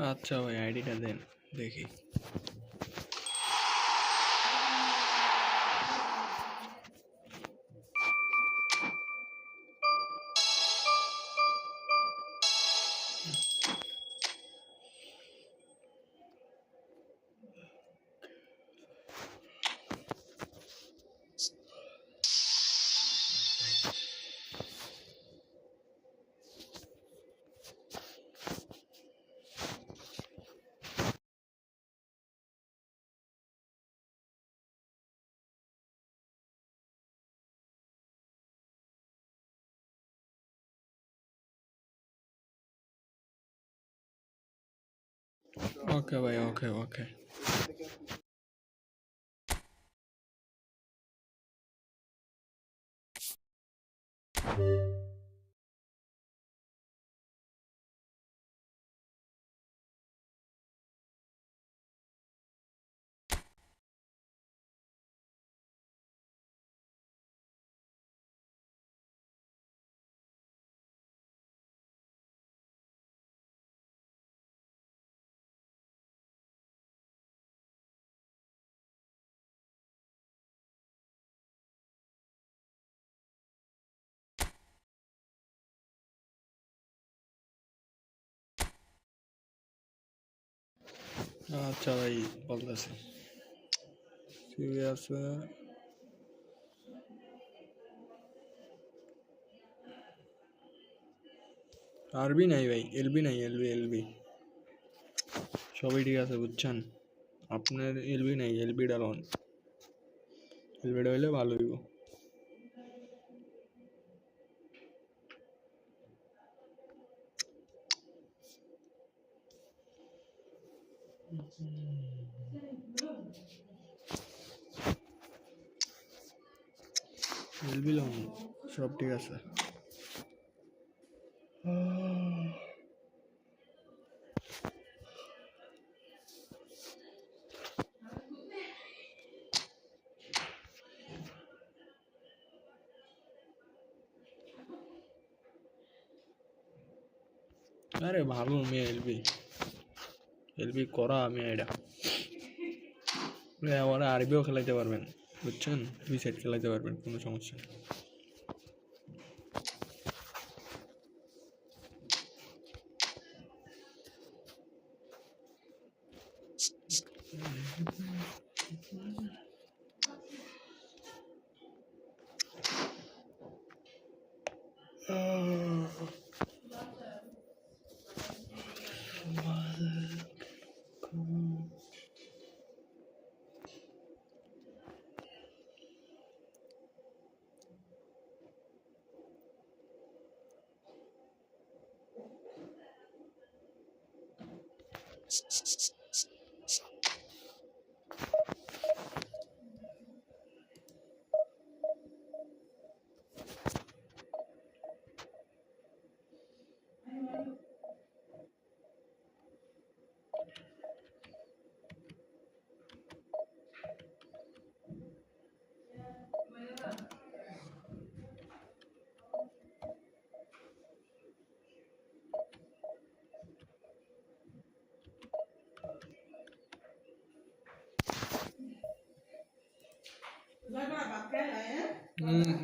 আচ্ছা ভাই আইডিটা দেন দেখি। ওকে ভাই, ওকে ওকে। আচ্ছা ভাই বলতেছি, ঠিক আছে। আরবি নাই ভাই, এলবি নাই, এলবি এলবি সবই ঠিক আছে বুঝছেন। আপনার এলবি নাই, এলবি ডালন, এলবিটা হইলে ভালো হইব। এলবি লন সব ঠিক আছে। আরে ভালো মেয়ে এলবি, এলবি করা মেয়ে এটা। ওরা আরবিও খেলাইতে পারবেন বুঝছেন, দুই সাইড খেলাইতে পারবেন, কোনো সমস্যা নেই।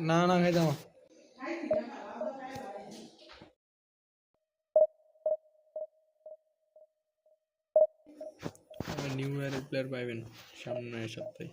না না খাইতাম নিউ ইয়ারের প্লেয়ার পাইবেন সামনের সপ্তাহে।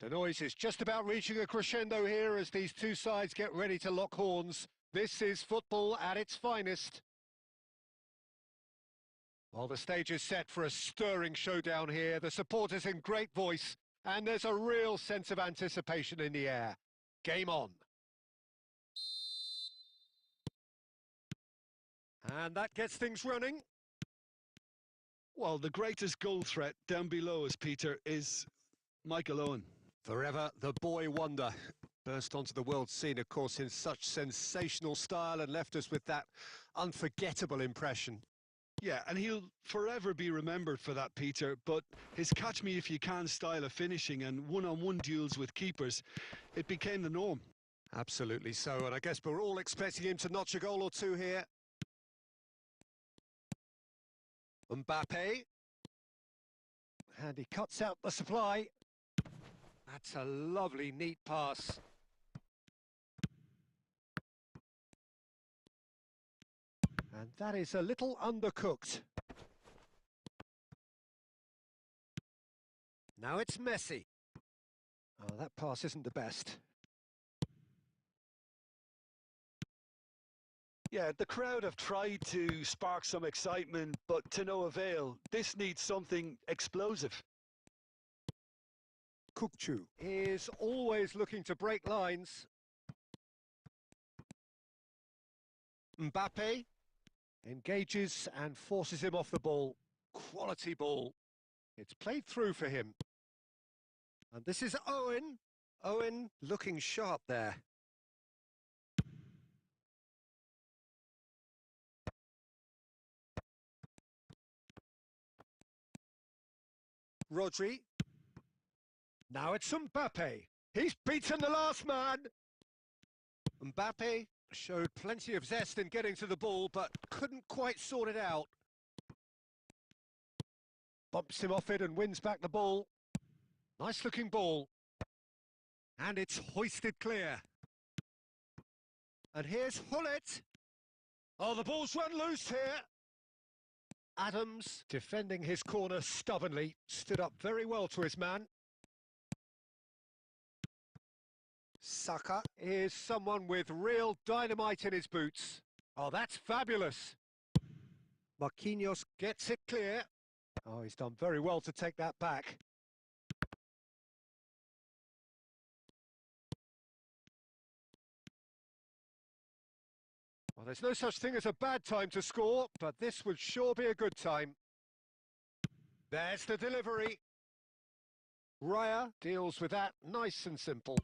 The noise is just about reaching a crescendo here as these two sides get ready to lock horns. This is football at its finest. Well, the stage is set for a stirring showdown here. The supporters in great voice, and there's a real sense of anticipation in the air. Game on. And that gets things running. Well, the greatest goal threat down below us, Peter, is Michael Owen. Forever the boy wonder. Burst onto the world scene, of course, in such sensational style and left us with that unforgettable impression. Yeah, and he'll forever be remembered for that, Peter, but his catch-me-if-you-can style of finishing and one-on-one duels with keepers, it became the norm. Absolutely so, and I guess we're all expecting him to notch a goal or two here. Mbappe. And he cuts out the supply. That's a lovely, neat pass. And that is a little undercooked. Now it's Messi. Oh, that pass isn't the best. Yeah, the crowd have tried to spark some excitement, but to no avail. This needs something explosive. Kukcu is always looking to break lines. Mbappe engages and forces him off the ball. Quality ball. It's played through for him. And this is Owen. Owen looking sharp there. Rodri. Now it's Mbappe. He's beaten the last man. Mbappe showed plenty of zest in getting to the ball, but couldn't quite sort it out. Bumps him off it and wins back the ball. Nice looking ball. And it's hoisted clear. And here's Hullet. Oh, the ball's run loose here. Adams, defending his corner stubbornly, stood up very well to his man. Saka is someone with real dynamite in his boots. Oh, that's fabulous. Marquinhos gets it clear. Oh, he's done very well to take that back. Well, there's no such thing as a bad time to score, but this would sure be a good time. There's the delivery. Raya deals with that nice and simple.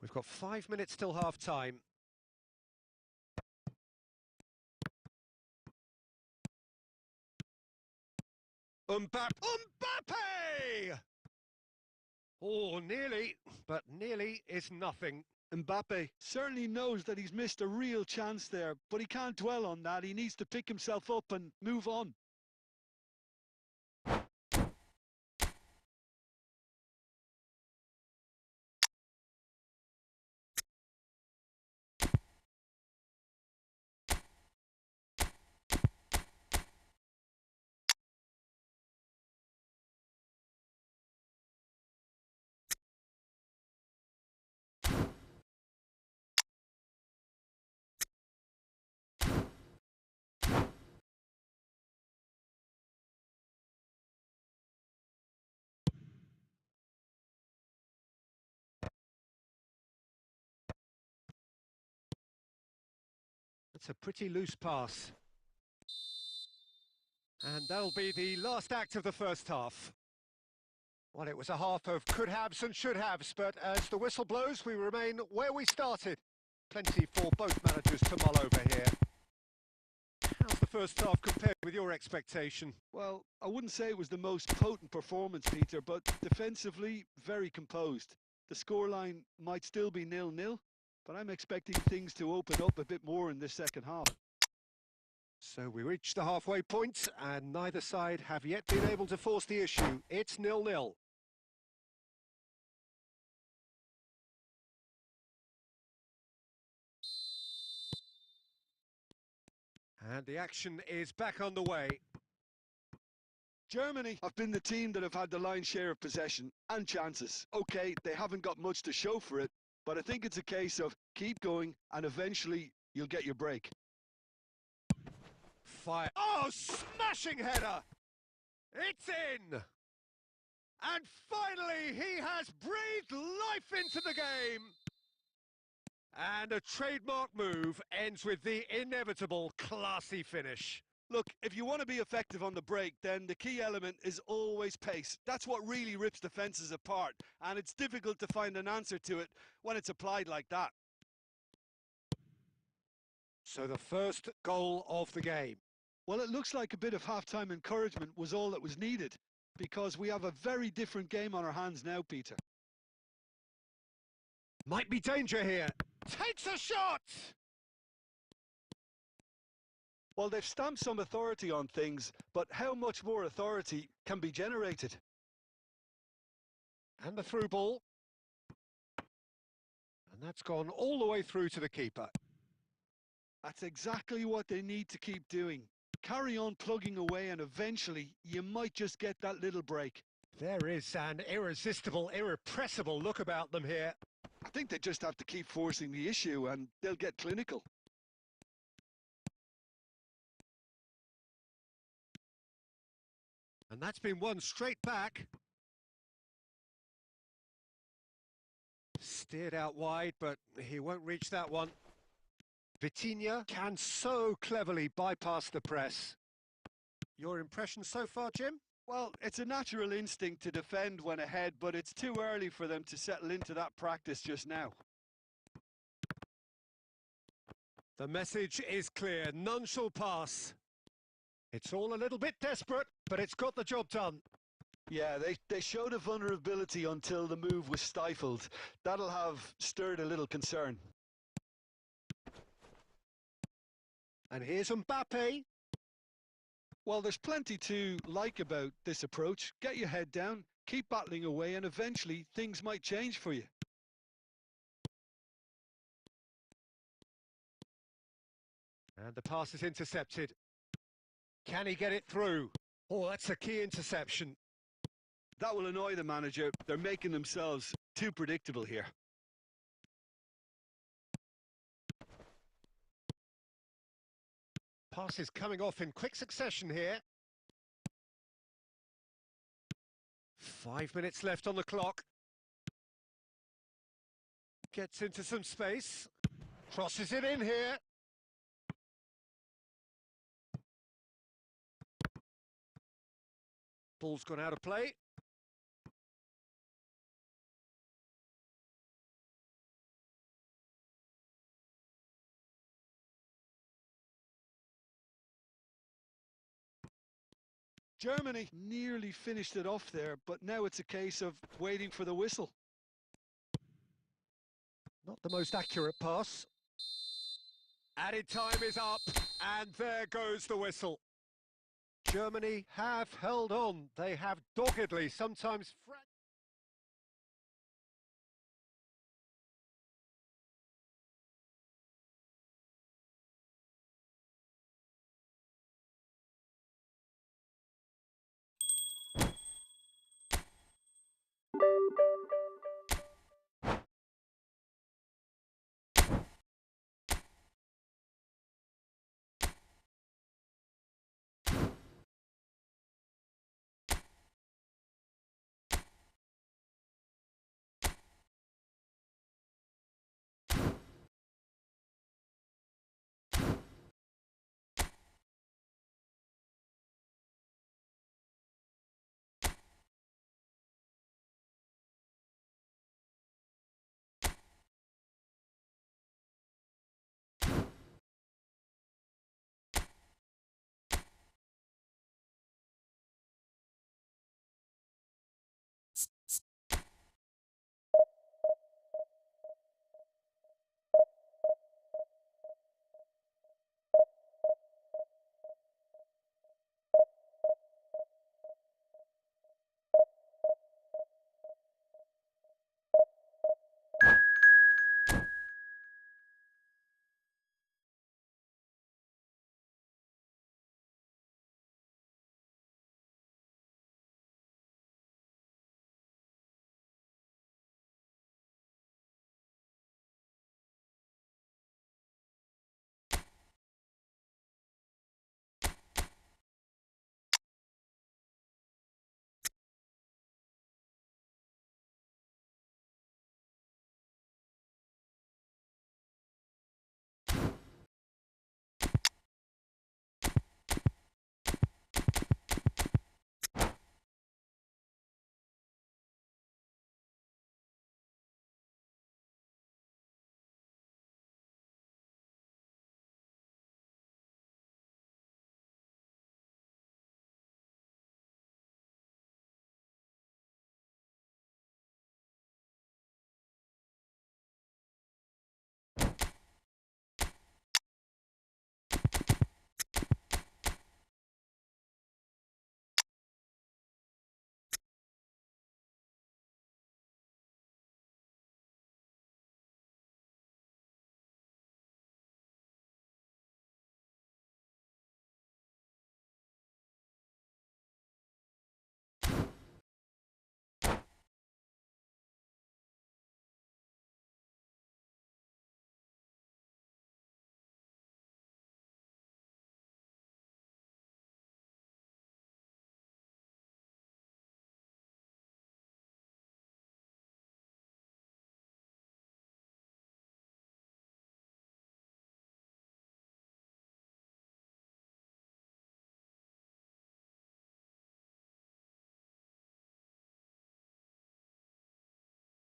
We've got 5 minutes till half-time. Mbappe! Oh, nearly, but nearly is nothing. Mbappe certainly knows that he's missed a real chance there, but he can't dwell on that. He needs to pick himself up and move on. That's a pretty loose pass. And that'll be the last act of the first half. Well, it was a half of could-haves and should-haves, but as the whistle blows, we remain where we started. Plenty for both managers to mull over here. How's the first half compared with your expectation? Well, I wouldn't say it was the most potent performance, Peter, but defensively, very composed. The scoreline might still be 0-0, but I'm expecting things to open up a bit more in this second half. So we reach the halfway point, and neither side have yet been able to force the issue. It's 0-0. And the action is back on the way. Germany have been the team that have had the lion's share of possession and chances. Okay, they haven't got much to show for it, but I think it's a case of keep going and eventually you'll get your break. Fire. Oh, smashing header! It's in! And finally, he has breathed life into the game! And a trademark move ends with the inevitable classy finish. Look, if you want to be effective on the break, then the key element is always pace. That's what really rips defences apart, and it's difficult to find an answer to it when it's applied like that. So the first goal of the game. Well, it looks like a bit of half-time encouragement was all that was needed, because we have a very different game on our hands now, Peter. Might be danger here. Takes a shot! Well, they've stamped some authority on things, but how much more authority can be generated? And the through ball. And that's gone all the way through to the keeper. That's exactly what they need to keep doing. Carry on plugging away and eventually you might just get that little break. There is an irresistible, irrepressible look about them here. I think they just have to keep forcing the issue and they'll get clinical. And that's been won straight back. Steered out wide, but he won't reach that one. Vitinha can so cleverly bypass the press. Your impression so far, Jim? Well, it's a natural instinct to defend when ahead, but it's too early for them to settle into that practice just now. The message is clear. None shall pass. It's all a little bit desperate, but it's got the job done. Yeah, they showed a vulnerability until the move was stifled. That'll have stirred a little concern. And here's Mbappe. Well, there's plenty to like about this approach. Get your head down, keep battling away, and eventually things might change for you. And the pass is intercepted. Can he get it through? Oh, that's a key interception. That will annoy the manager. They're making themselves too predictable here. Pass is coming off in quick succession here. 5 minutes left on the clock. Gets into some space. Crosses it in here. Ball's gone out of play. Germany nearly finished it off there, but now it's a case of waiting for the whistle. Not the most accurate pass. Added time is up, and there goes the whistle. Germany have held on. They have doggedly, sometimes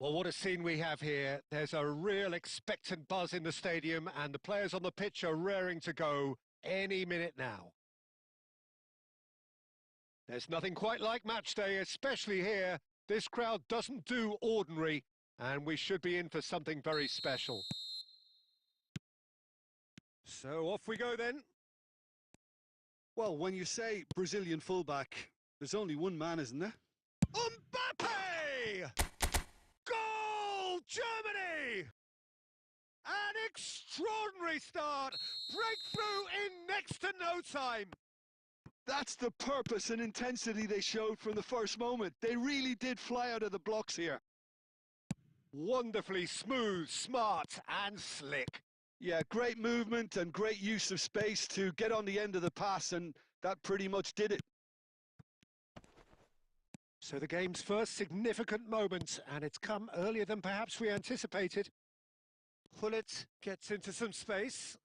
well, what a scene we have here. There's a real expectant buzz in the stadium, and the players on the pitch are raring to go any minute now. There's nothing quite like match day, especially here. This crowd doesn't do ordinary, and we should be in for something very special. So off we go then. Well, when you say Brazilian fullback, there's only one man, isn't there? Mbappe! Goal, Germany! An extraordinary start! Breakthrough in next to no time! That's the purpose and intensity they showed from the first moment. They really did fly out of the blocks here. Wonderfully smooth, smart and slick. Yeah, great movement and great use of space to get on the end of the pass, and that pretty much did it. So the game's first significant moment, and it's come earlier than perhaps we anticipated. Hullet gets into some space.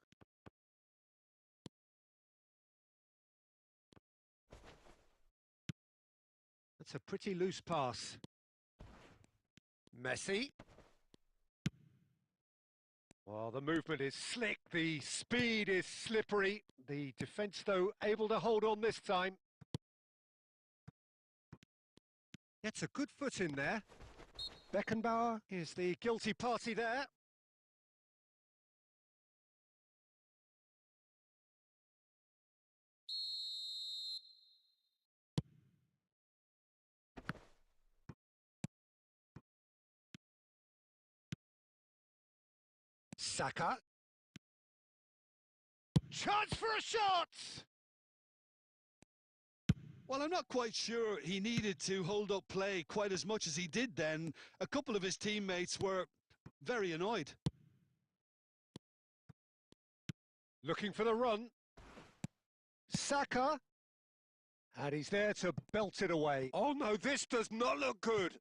That's a pretty loose pass. Messi. Well, the movement is slick, the speed is slippery. The defence, though, able to hold on this time. Gets a good foot in there. Beckenbauer is the guilty party there. Saka. Chance for a shot! Well, I'm not quite sure he needed to hold up play quite as much as he did then. A couple of his teammates were very annoyed. Looking for the run. Saka. And he's there to belt it away. Oh no, this does not look good.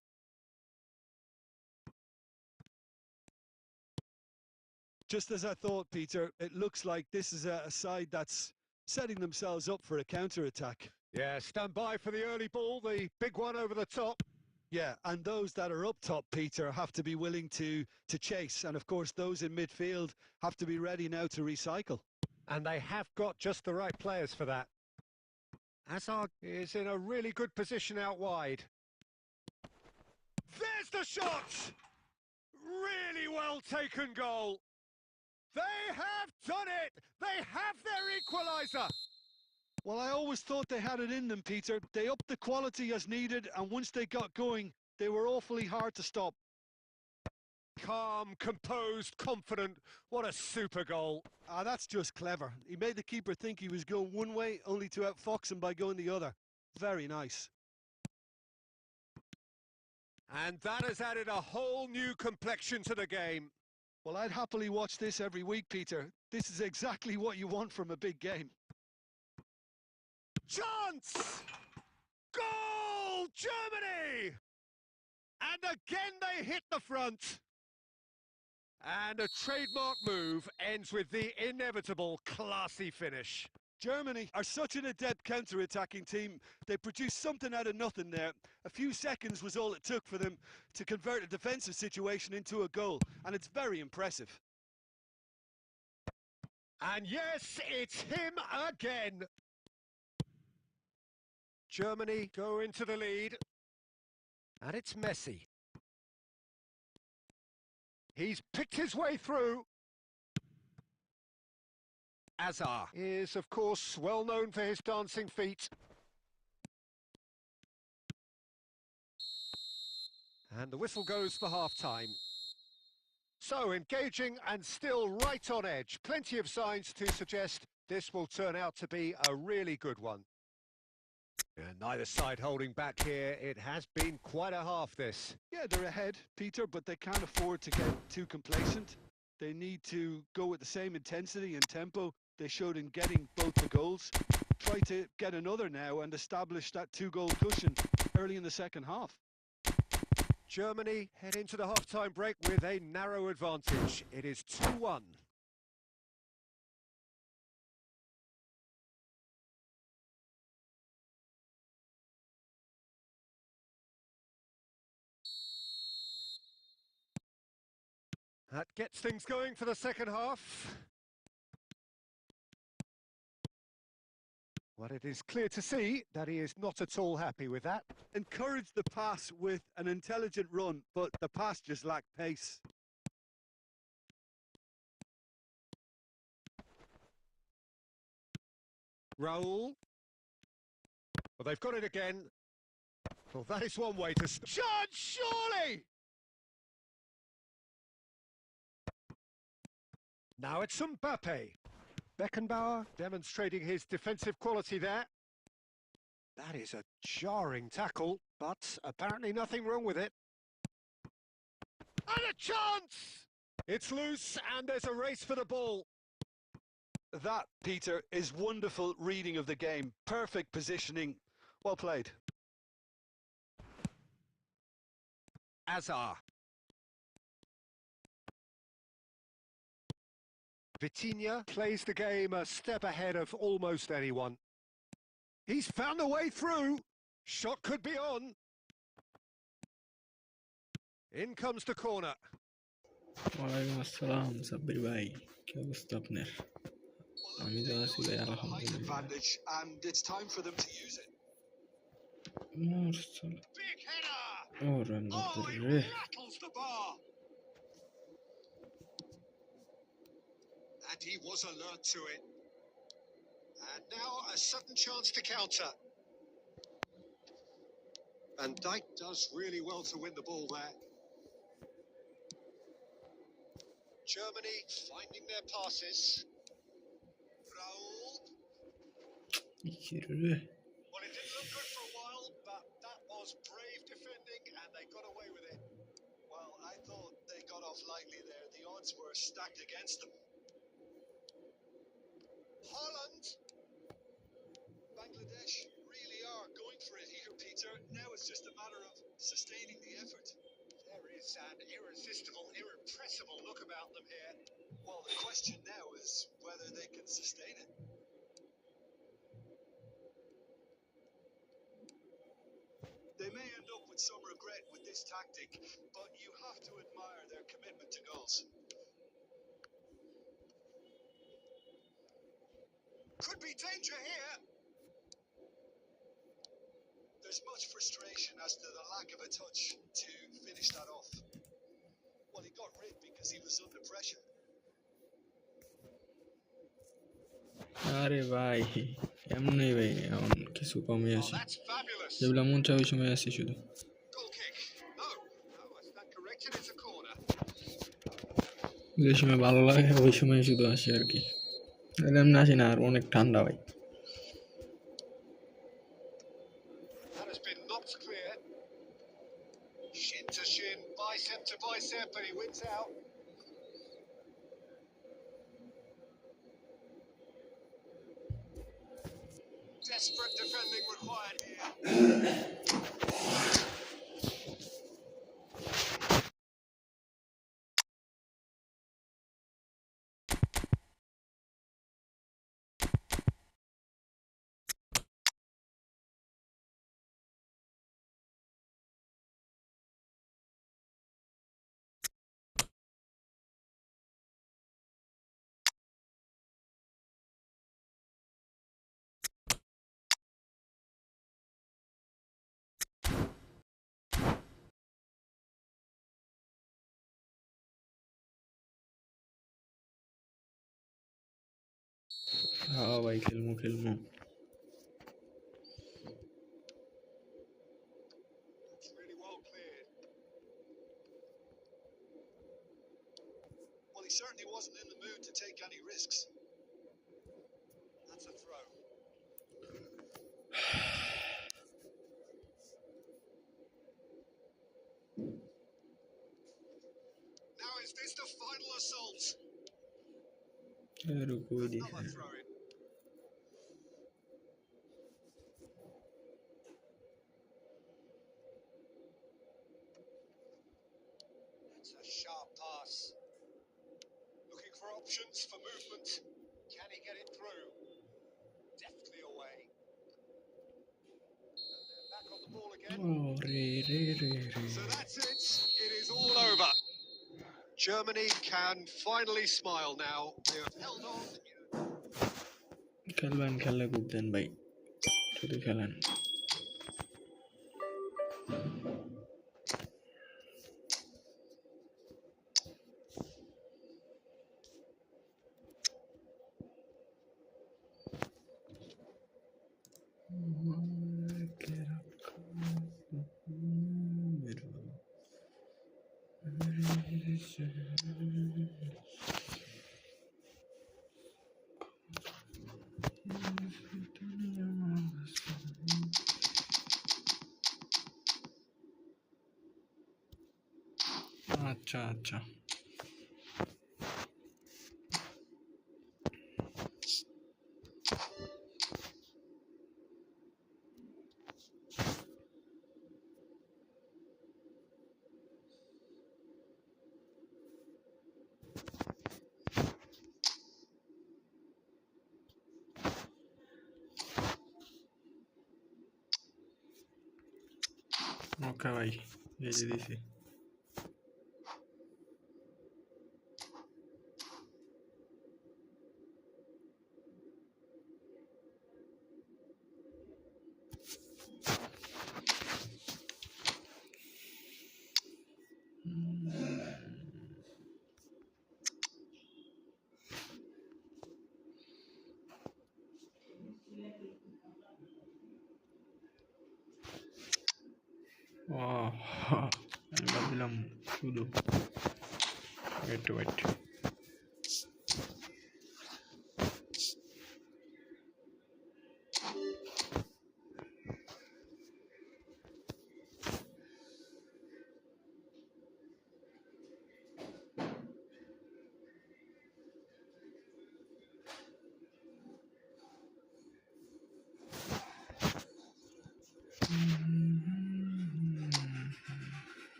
Just as I thought, Peter, it looks like this is a side that's setting themselves up for a counter-attack. Yeah, stand by for the early ball, the big one over the top. Yeah, and those that are up top, Peter, have to be willing to chase. And of course, those in midfield have to be ready now to recycle. And they have got just the right players for that. Hazard is in a really good position out wide. There's the shot! Really well taken goal. They have done it! They have their equaliser! Well, I always thought they had it in them, Peter. They upped the quality as needed, and once they got going, they were awfully hard to stop. Calm, composed, confident. What a super goal. Ah, that's just clever. He made the keeper think he was going one way, only to outfox him by going the other. Very nice. And that has added a whole new complexion to the game. Well, I'd happily watch this every week, Peter. This is exactly what you want from a big game. Chance! Goal! Germany! And again they hit the front. And a trademark move ends with the inevitable classy finish. Germany are such an adept counter-attacking team. They produced something out of nothing there. A few seconds was all it took for them to convert a defensive situation into a goal, and it's very impressive. And yes, it's him again. Germany go into the lead. And it's Messi. He's picked his way through. Hazard is, of course, well known for his dancing feet. And the whistle goes for half-time. So, engaging and still right on edge. Plenty of signs to suggest this will turn out to be a really good one. And neither side holding back here. It has been quite a half, this. Yeah, they're ahead, Peter, but they can't afford to get too complacent. They need to go with the same intensity and tempo they showed in getting both the goals. Try to get another now and establish that two-goal cushion early in the second half. Germany head into the half-time break with a narrow advantage. It is 2-1. That gets things going for the second half. Well, it is clear to see that he is not at all happy with that. Encouraged the pass with an intelligent run, but the pass just lacked pace. Raul. Well, they've got it again. Well, that is one way to... Chance, surely! Now it's Mbappe. Beckenbauer demonstrating his defensive quality there. That is a jarring tackle, but apparently nothing wrong with it. And a chance! It's loose and there's a race for the ball. That, Peter, is wonderful reading of the game. Perfect positioning. Well played. Azar. Vitinha plays the game a step ahead of almost anyone. He's found a way through. Shot could be on. In comes the corner. ওয়ালাইকুম আসসালাম সাব্বির ভাই, কি অবস্থা আপনার? আমি তো আছি ভাই আলহামদুলিল্লাহ। And it's time for them to use it. Big header. ওরে Oh, বাপরে it রে, rattles the bar. And he was alert to it. And now a sudden chance to counter. Van Dijk does really well to win the ball there. Germany finding their passes. Raul. Well, it didn't look good for a while, but that was brave defending and they got away with it. Well, I thought they got off lightly there. The odds were stacked against them. Holland. Bangladesh really are going for it here, Peter. Now it's just a matter of sustaining the effort. There is an irresistible, irrepressible look about them here. Well, the question now is whether they can sustain it. They may end up with some regret with this tactic, but you have to admire their commitment to goals. Could be danger here. There's much frustration as to the lack of a touch to finish that off. Well, he got rid because he was under pressure. আরে ভাই এমনি ভাই এখন কিছু কমে Oh, আসি, that's fabulous. যেগুলো মন চায় ওই সময় আসি শুধু। Goal kick. No, I stand corrected. It's a corner. যে সময় ভালো লাগে ওই সময় শুধু আসি আর কি, এমনি আসি না, আর অনেক ঠান্ডা ভাই। That has been knocked clear. Shin to shin, bicep to bicep, and he wins out. Desperate defending required here. হ্যাঁ ভাই, খেলমু খেলমু। It's really well cleared. Well, he certainly wasn't in the mood to take any risks. That's a throw. Now is this the final assault? रुको दिया Another throw in. That's a sharp pass. Looking for options for movement. Can he get it through? Deftly away. And they're back on the ball again. So that's it. It is all over. Germany can finally smile now. They have held on. খেলবেন, খেললে খুব দেন ভাই, যদি খেলেন। আচ্ছা আচ্ছা ওকে ভাই এই যে দিছি ও আমি ভাবছিলাম শুধু ওয়েট ওয়েট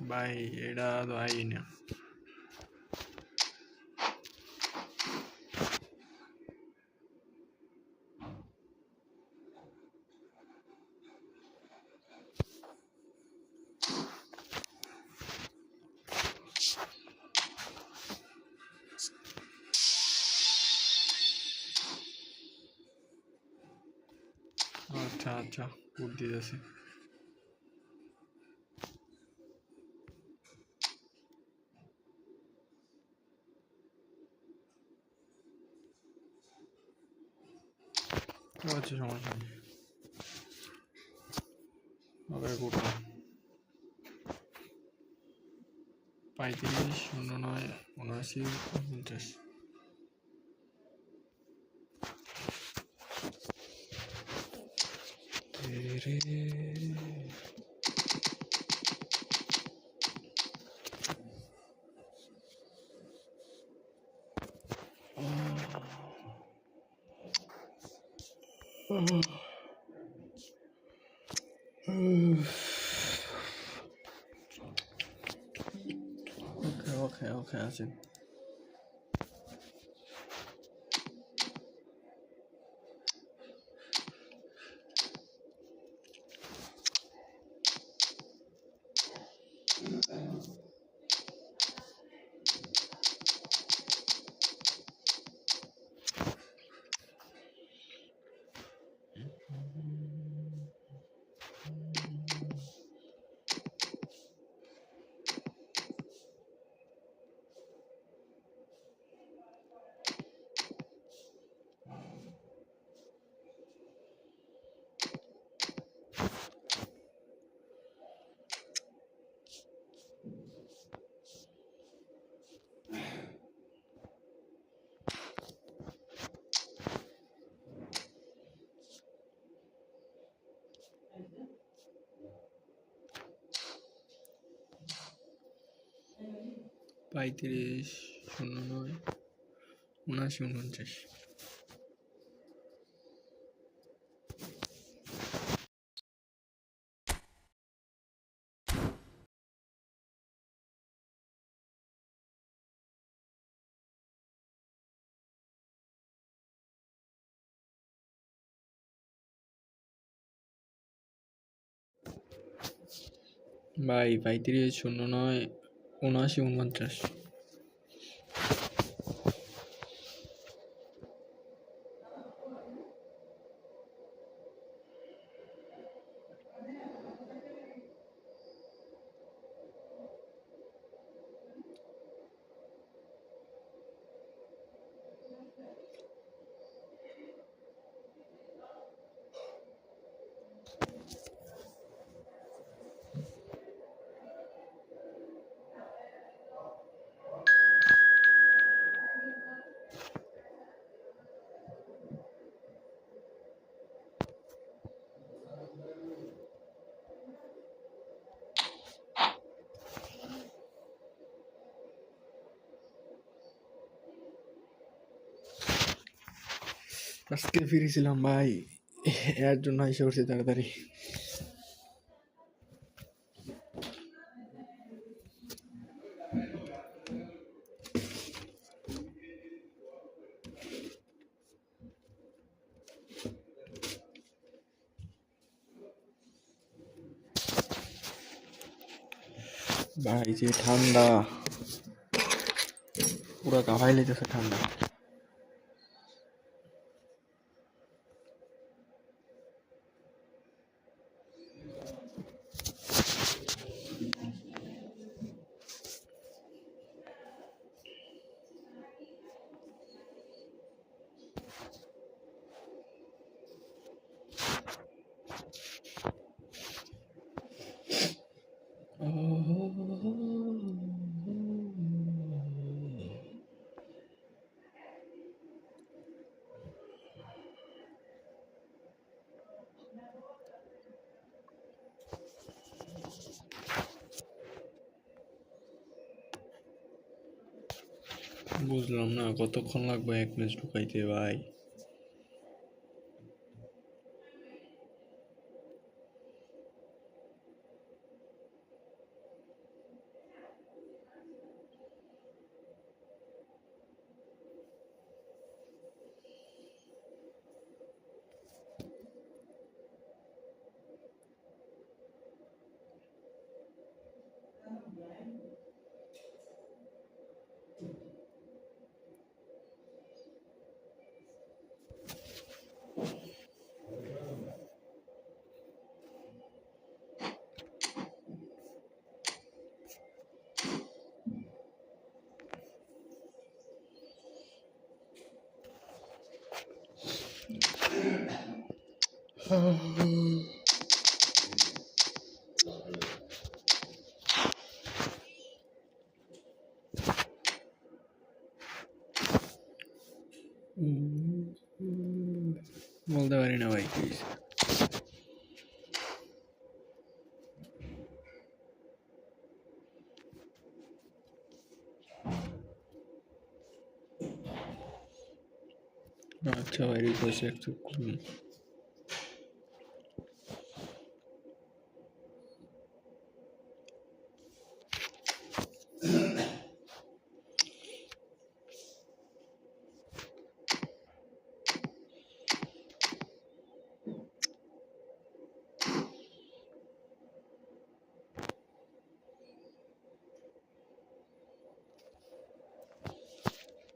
ভাই এটা তো আই না আচ্ছা আচ্ছা কোড দিতেছি আচ্ছা সমস্যা নেই হবে কোডটা 35 09 79 50 ওকে ওকে আছেন পঁয়ত্রিশ 09 79 49 ভাই 35 09 79 49 Bye. আজকে ফিরেছিলাম ভাই, এর জন্য এসে উঠছি তাড়াতাড়ি। ভাই যে ঠান্ডা, পুরা গাভাই লেগেছে ঠান্ডা। বুঝলাম না কতক্ষণ লাগবে এক ম্যাচ ঢুকাইতে ভাই। বলতে পারি না ভাই কি হয়েছে। আচ্ছা ভাই, রিকোয়েস্ট অ্যাকসেপ্ট করুন।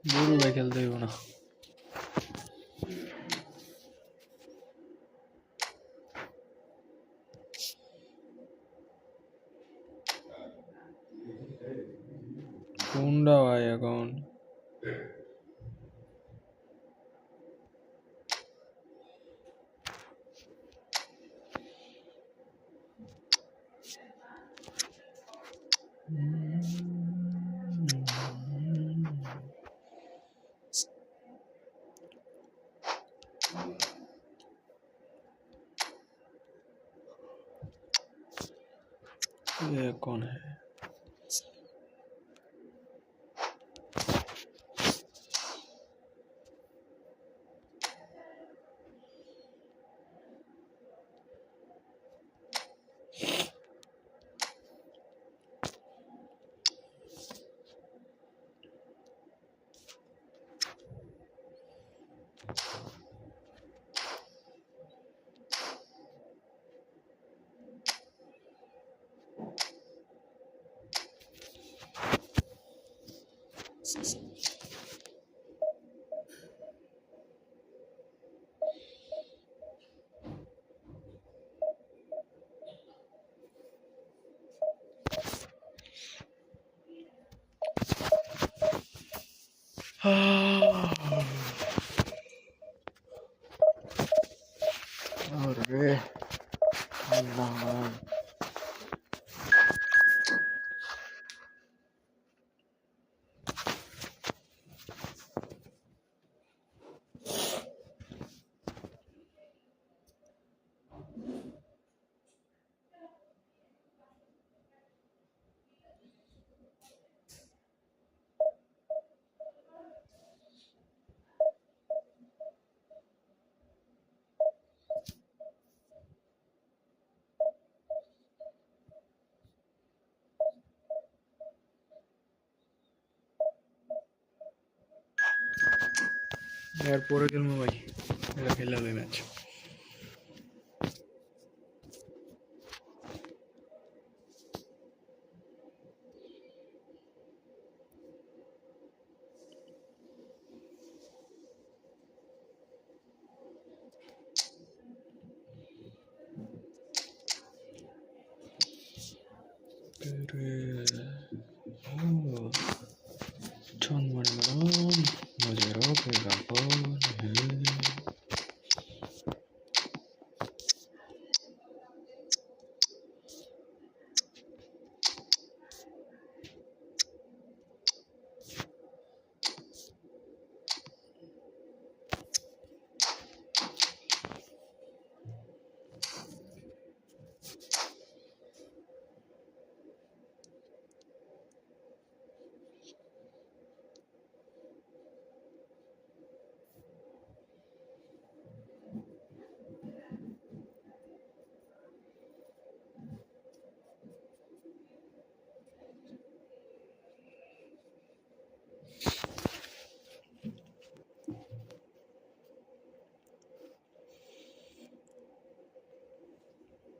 বড় ভাই খেলতে হইব না। কোনটা ভাই এখন? ये कौन है? अरे अल्लाह। यार पूरे खेलूंगा भाई मेरा खेला हुआ match John Monaman, Mojero, Pegapon,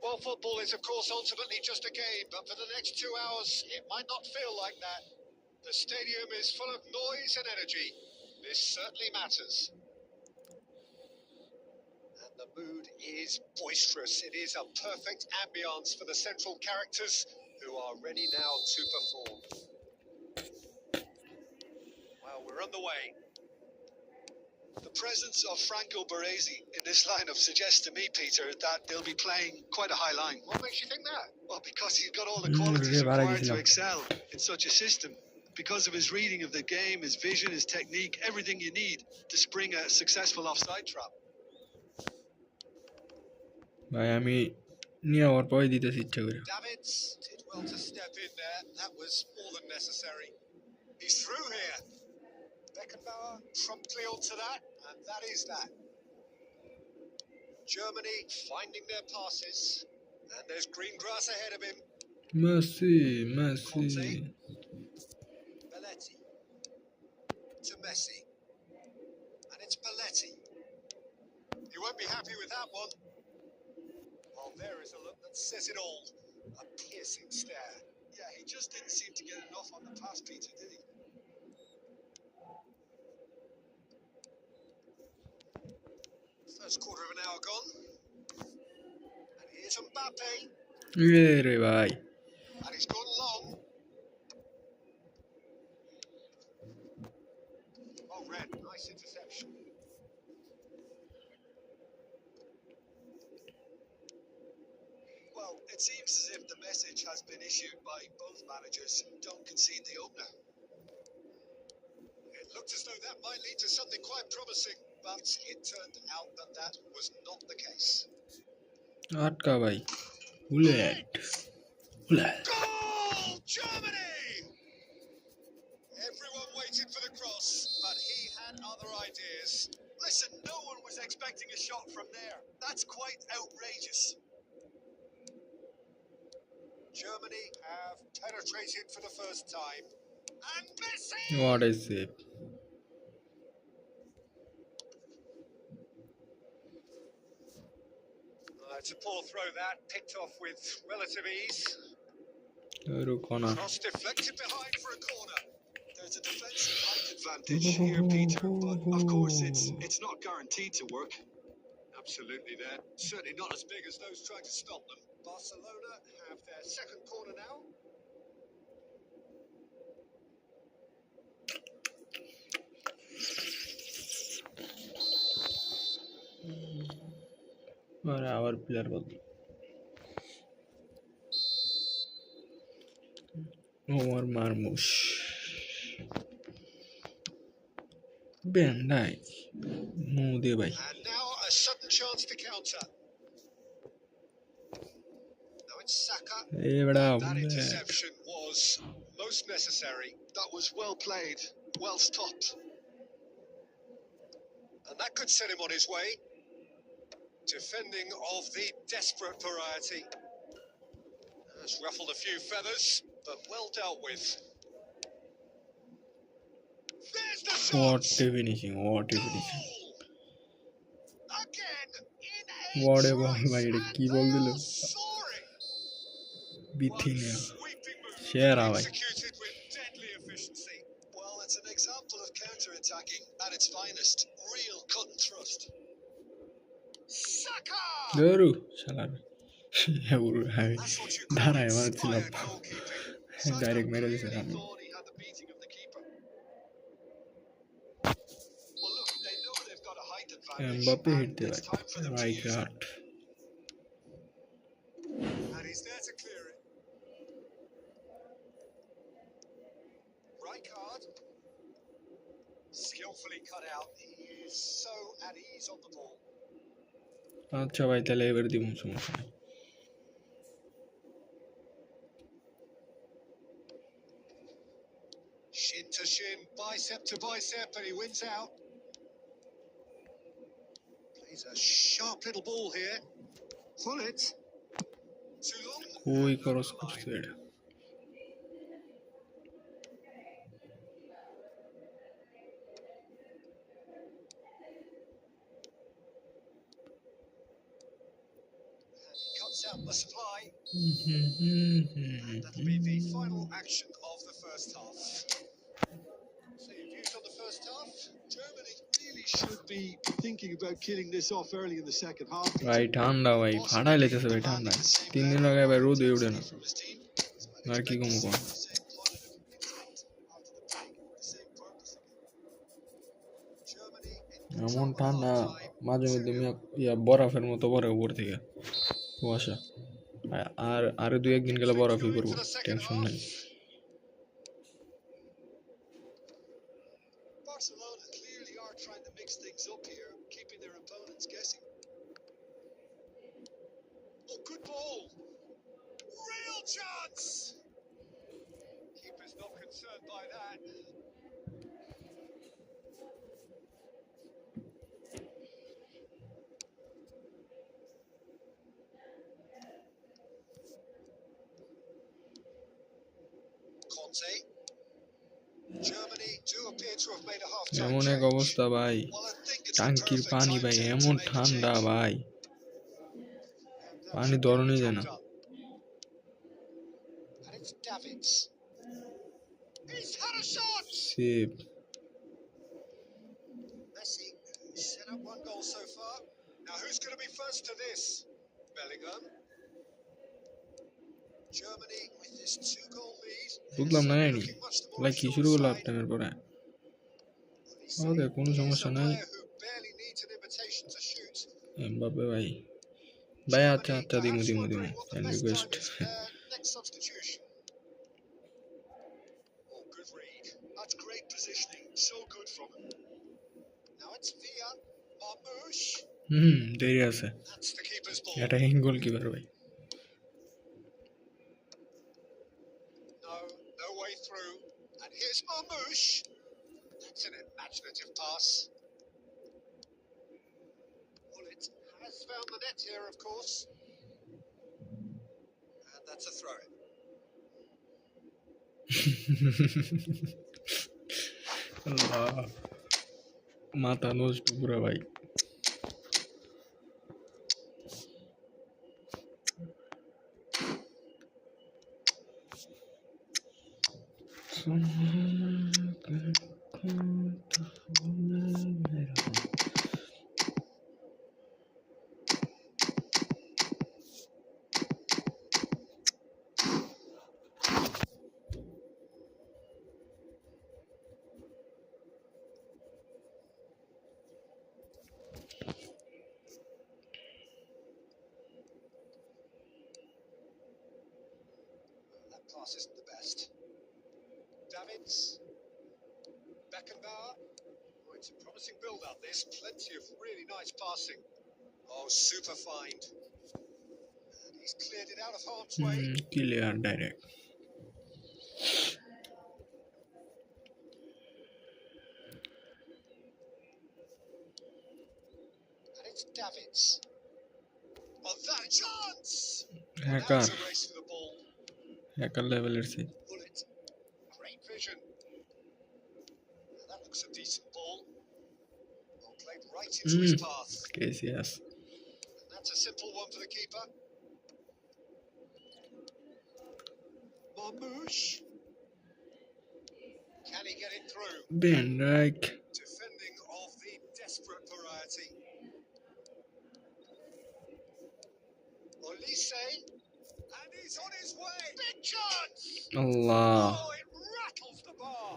Well, football is, of course, ultimately just a game, but for the next 2 hours, it might not feel like that. The stadium is full of noise and energy. This certainly matters. And the mood is boisterous. It is a perfect ambience for the central characters who are ready now to perform. Well, we're on the way. The presence of Franco Baresi in this lineup suggests to me, Peter, that they'll be playing quite a high line. What makes you think that? Well, because he's got all the qualities really required to bad excel in such a system. Because of his reading of the game, his vision, his technique, everything you need to spring a successful offside trap. भाई हामी नि और point दीते सिच्चा करो Davids did well to step in there. That was more than necessary. He's through here. Beckenbauer promptly onto that, and that is that. Germany finding their passes, and there's green grass ahead of him. Messi Belletti to Messi, and it's Belletti. You won't be happy with that one. Well, there is a look that says it all. A piercing stare. Yeah, he just didn't seem to get enough on the pass, Peter, did he? First quarter of an hour gone. And here's Mbappe. ये रे भाई And he's gone long. Oh, red. Nice interception. Well, it seems as if the message has been issued by both managers. Don't concede the opener. It looked as though that might lead to something quite promising, but it turned out that that was not the case. आठ का भाई bullet Goal! Germany! Everyone waited for the cross, but he had other ideas. Listen, no one was expecting a shot from there. That's quite outrageous. Germany have penetrated for the first time. And Messi! what is it It's a poor throw that, picked off with relative ease. रुको ना Cross deflected behind for a corner. There's a defensive height advantage here, Peter, but of course it's not guaranteed to work. Absolutely there. Certainly not as big as those trying to stop them. Barcelona have their second corner now. बराबर player बदल Omar Marmoush Ben Dyke मुंह दे भाई And now a sudden chance to counter. Now it's Saka. ए बड़ा That interception was most necessary. That was well played, well stopped. And that could set him on his way. Defending of the desperate variety. Has ruffled a few feathers, but well dealt with. There's the What shot. a finishing, what a finishing. Again in What a a ball trice, by the and key they ball are dilo. soaring. Bithi One ne. sweeping move Share away. executed with deadly efficiency. Well, it's an example of counter-attacking at its finest. Real cut and thrust. Saka! Guru. Shalar. Euro hai. That's what you call Dhara hai mar chila. inspired goalkeeping. Saka Direct mere clearly dise rami. thought he had the beating of the keeper. Well, look, they know they've got a height advantage, Mbappe hit and the it's time for them to right use it. heart. And he's there to clear it. Right card. Skillfully cut out. He is so at ease on the ball. আচ্ছা ভাই তাহলে এবার দিব সমস্যা নাই। Shin to shin, bicep to bicep, and he wins out. Plays a sharp little ball here. Pull it. Too long. কই And খরচ over the করছে line. এটা। Cuts out the supply. And that'll be the final action of the first half. So your views on the first half? Germany really should be thinking about killing this off early in the second half. ভাই ঠান্ডা ভাই ফাটাই লেতেছে ভাই ঠান্ডা 3 দিন আগে ভাই রোদে উঠে না আর কি কমু কোন এমন ঠান্ডা মাঝে মধ্যে ইয়া বরফের মতো বরফ উপর থেকে কুয়াশা আর আরো 2-1 দিন গেলে বরফই করবো টেনশন নাই Barcelona clearly are trying to mix things up here, keeping their opponents guessing. Oh, good ball. Real chance. Keeper's not concerned by that. Conte. Germany do appear to have made a half-time এমন এক change. অবস্থা ভাই Well, I think it's the টাঙ্কির perfect পানি time ভাই to এমন make the ঠান্ডা change. ভাই And that পানি should be ধরনই the যায় job না done. And it's Davids. He's had a shot. Save Messi set up one goal so far. Now who's going to be first to this? Bellingham. Germany with this 2-goal lead. বুঝলাম না জানি Looking much the more like কি শুরু assured করলো side. আপনার পরে He's ওকে saying কোনো he is সমস্যা a নাই player who barely needs an invitation to shoot. Mbappe ভাই ভাই আচ্ছা Germany আচ্ছা দিমু perhaps দিমু দিমু wondering what the and best request time is for their next substitution. Oh, good read. That's great positioning. So good from him. Now it's Villa. Marmoush. দেরি আছে That's the keeper's ball. এটা হিং goalkeeper ভাই No way through. And here's Marmoush. That's an imaginative pass. Well, it has found the net here, of course. And that's a throw-in. আল্লাহ মাথা নষ্ট পুরা ভাই That pass isn't the best. Davids. Beckenbauer. Oh, it's a promising build-up. There's plenty of really nice passing. Oh, super find. And he's cleared it out of harm's way. Clear direct And it's Davids. Oh, that chance! Hacker Now it's a race for the ball. Hacker লেভেলের সে Bullet. Great vision. That looks a decent ball. Well, played right into his path. Yes, yes. And that's a simple one for the keeper. Marmoush. Can he get it through? Van Dijk. Defending of the desperate variety. Olise. And he's on his way. Big chance! Allah. Oh, it rattles the bar.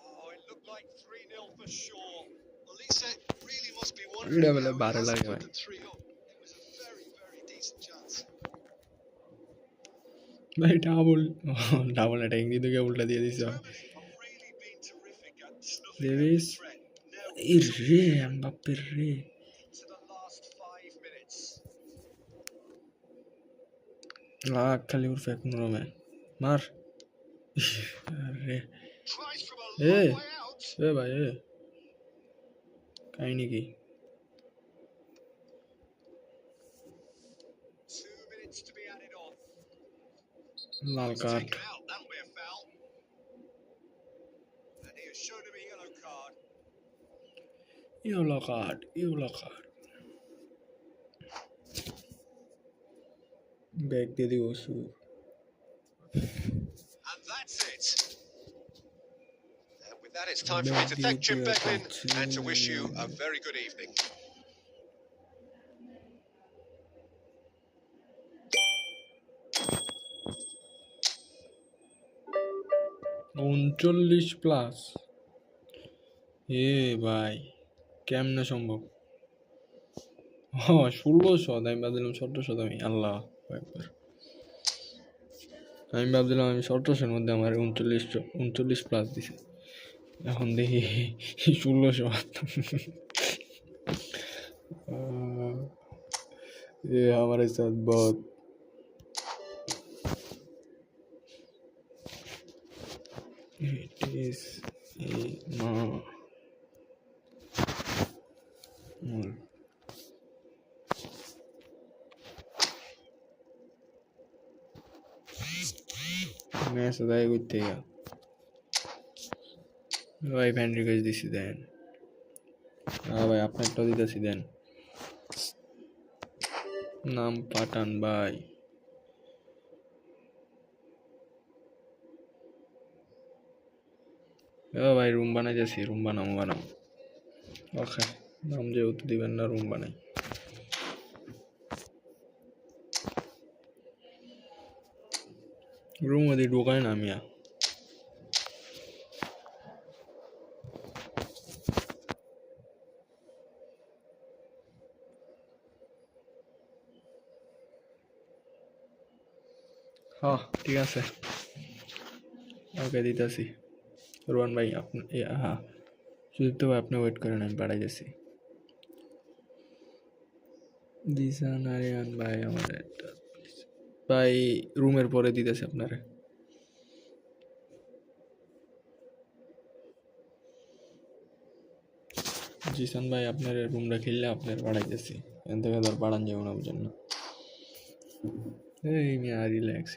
Oh, it looked like 3-0 for sure. Olise really must be wondering Video how bele he bare hasn't lage put bhai. them 3 up. It was a very, very decent chance. भाई double attacking দিয়ে তো কে উল্টা দিয়ে দিছে Germany have really been terrific at snuffing out the Davies threat. Now রে Mbappe রে into the last 5 minutes. লাগ খালি উঠবে কোন রমে মার রে Tries from a A long way out. এ ভাই এ কাহিনী কি 2 minutes to be added on. Lal It's card taken out. That'll be a foul. And he has shown him a yellow card. Yellow card bag দিয়ে দিব সুর And that's it. And with that, it's time for me to thank Jim Beglin and to wish you a very good evening. উনচল্লিশ plus এ ভাই কেমনে সম্ভব 1600 আমি ভাবছিলাম 1700 আমি আল্লাহ একবার আমি ভাবছিলাম আমি 1700-এর মধ্যে আমার 39 প্লাস দিছে এখন দেখি 1600 ये हमारे साथ बहुत it is a more मैं सदाई गुत्तेगा भाई फैन रिक्वेस्ट दिसी देन हाँ भाई आपने तो दी दसी देन नाम पाटन भाई भाई रूम बनाई जैसी रूम बनाऊँ ओके नाम जो तो दिवन ना रूम बनाई रूम वाली डोकाई नाम या हाँ ठीक है सर ओके दीता सी रोहन भाई अपने हाँ सुदीप्त भाई अपने वेट करें नहीं पड़ा जैसे दिशा नारियन भाई हमारे भाई रूमेर परे दीता से अपना रे जीसन भाई अपने रूम रखी ले अपने पढ़ाई जैसे एंते का दर पढ़ान जाऊँ ना बुझन ना hey मैं रिलैक्स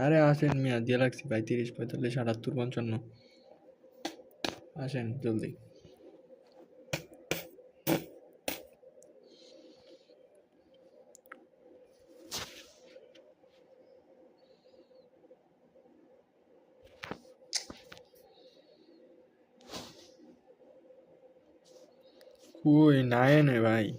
अरे आसेन मिया दिया लागसी भाई 30 45 78 55 आसेन जल्दी कोई नायन है भाई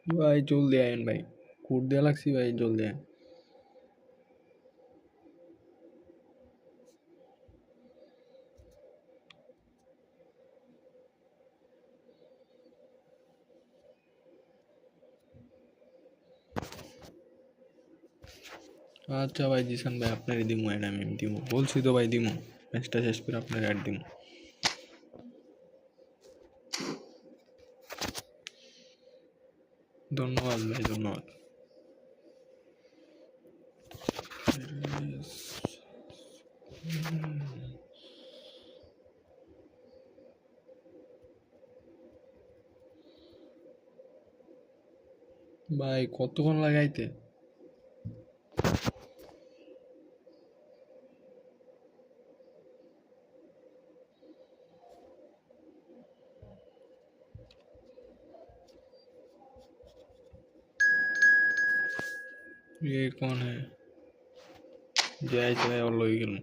भाई जल्दी आयन भाई कूद दिया लागसी भाई जल्दी आयन আচ্ছা ভাই জিসান ভাই আপনারই দিমু অ্যাড আমি দিমু বলছি তো ভাই দিমু ম্যাচটা শেষ করে আপনার অ্যাড দিমু ধন্যবাদ ভাই ধন্যবাদ ভাই কতক্ষণ লাগাইতে ये कौन है जय जय और लोग गल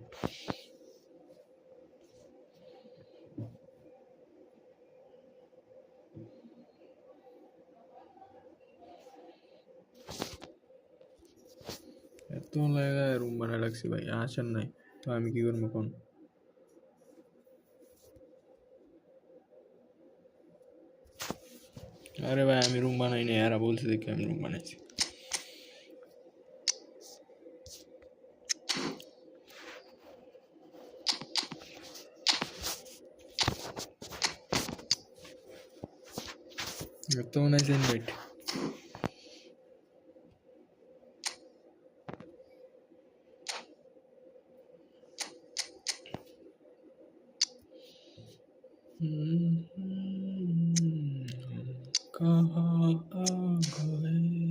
এত লাগা রুম বানায় রাখছি ভাই আসেন নাই তো আমি কি করবো কোন আরে ভাই আমি রুম বানাই নাই এরা বলছে দেখি আমি রুম বানাইছি এত বানাইছি ইনভাইট कहाँ आ गए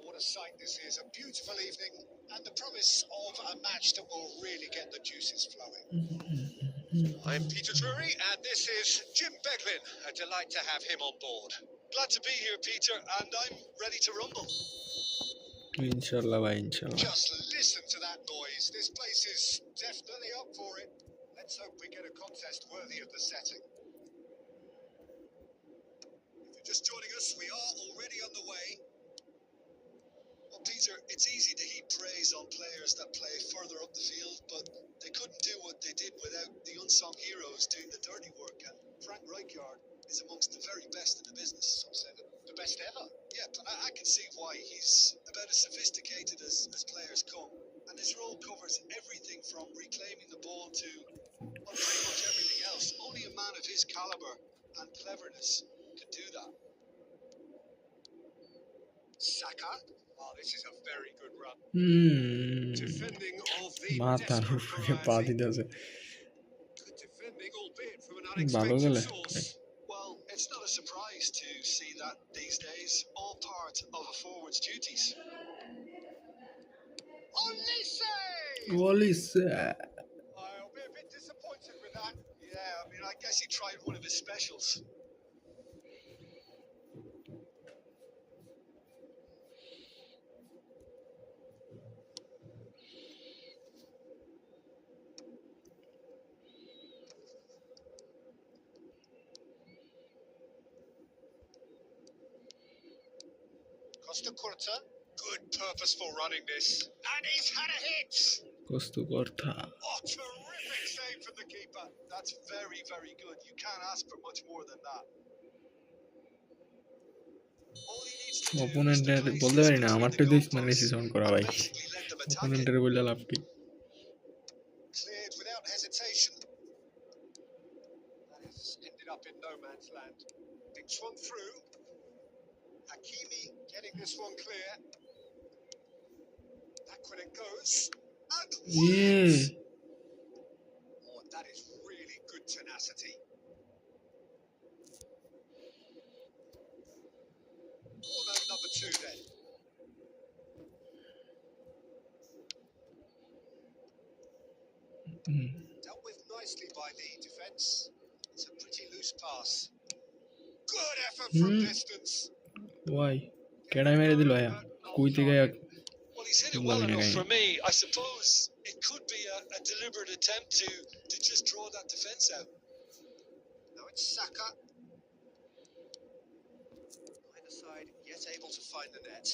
What a sight this is. A beautiful evening and the promise of a match that will really get the juices flowing. I'm Peter Drury and this is Jim Beglin. A delight to have him on board. Glad to be here, Peter, and I'm ready to rumble. इंशाल्लाह भाई इंशाल्लाह Just listen to that noise. This place is definitely up for it. Let's hope we get a contest worthy of the setting. If you're just joining us, we are already on the way. Well, Peter, it's easy to heap praise on players that play further up the field, but they couldn't do what they did without the unsung heroes doing the dirty work. And Frank Rijkaard is amongst the very best in the business. Some say the best ever. Yeah, but I can see why he's about as sophisticated as players come. And his role covers everything from reclaiming the ball to, well, pretty much everything else. Only a man of his caliber and cleverness can do that. Saka. Oh, this is a very good run. Defending of the মাথার desperate উপরে পা variety. দিতেছে Good defending, albeit from an ভালো unexpected গেলে source. Well, it's not a surprise to see that these days, all part of a forward's duties. Olise! Olise I'll be a bit disappointed with that. Yeah, I mean, I guess he tried one of his specials. Costa Curta, good purposeful running this. And he's had a hit! কষ্ট করতা Oh, terrific save from the keeper. That's very, very good. You can't ask for much more than that. All he needs to do is to অপোনেন্টের place বলতে this পারি না between আমারটা the তো Ismail goalposts sound করা and ভাই basically let them attack it. অপোনেন্টের বললে লাভ কি Cleared without hesitation. That has ended up in no man's land. Thinks one through. Hakimi getting this one clear. Back when it goes. And ইয়ে oh, that is really good tenacity. Corner number 2 then. Dealt with nicely by the defence. It's a pretty loose pass. Good effort from distance. ওয়াই কেডা মেরে দিল আয়া কুই থেকে Well, Well, he's hit it well enough for me. I suppose it could be a deliberate attempt to just draw that defence out. Now it's Saka. Either side, yet able to find the net.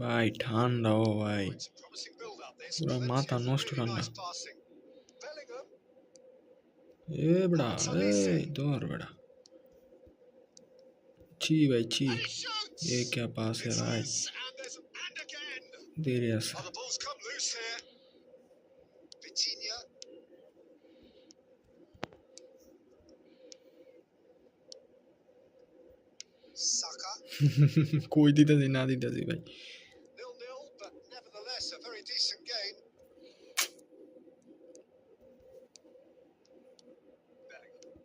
ভাই ঠান্ডা ও ভাই It's a promising build up this. পুরো Plenty মাথা of নষ্ট really ঠান্ডা nice passing. Bellingham. এ বড়া এই দৌড় বড়া ची भाई ची And he shoots. ये क्या पास है भाई And again. देरी है Oh, the ball's come loose here. Vitinha. Saka. कोई দিতেছি না দিতেছি ভাই 0-0, but nevertheless a very decent game. Bellingham.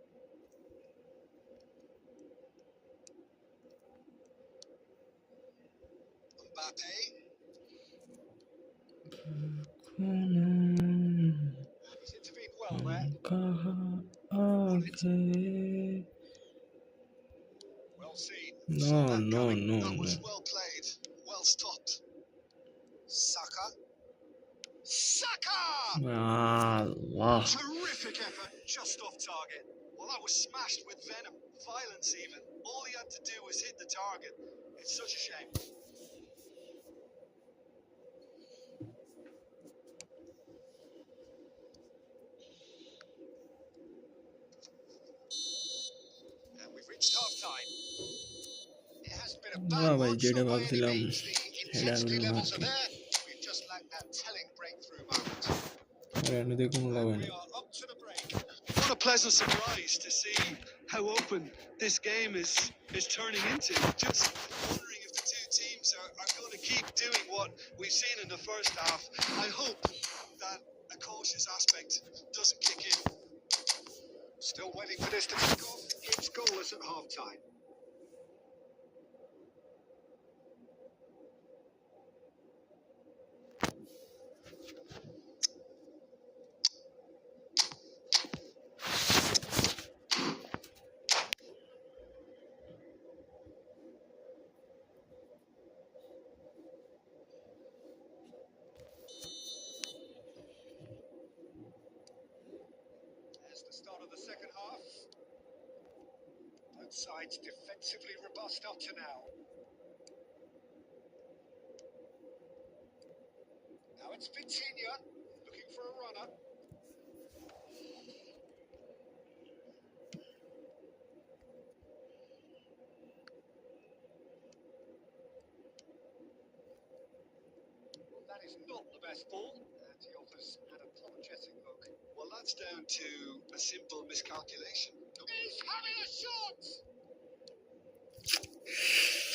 Mbappe. He's intervened well there. कहाँ आके Well seen. No, Saw that no, coming. no, That was no. well played. Well stopped. Saka. Saka! Allah Terrific effort, just off target. Well, that was smashed with venom, violence even. All he had to do was hit the target. It's such a shame. And we've reached half-time. It hasn't been a না bad ভাই one, যেটা not by any ভাবছিলাম means. The header intensity উঠবে levels R are কি there. We've just lacked that telling breakthrough moment. রেন্ডে কোনো লাভ হয় We না are up to the break. What a pleasant surprise to see how open this game is turning into. Just wondering if the two teams are going to keep doing what we've seen in the first half. I hope that a cautious aspect doesn't kick in. Still waiting for this to kick off. It's goalless at half time. There's the start of the second half. Both sides defensively robust up to now. Now it's Vitinha looking for a runner. Well, that is not the best ball, and he offers an apologetic look. Well, that's down to a simple miscalculation. He's having a shot!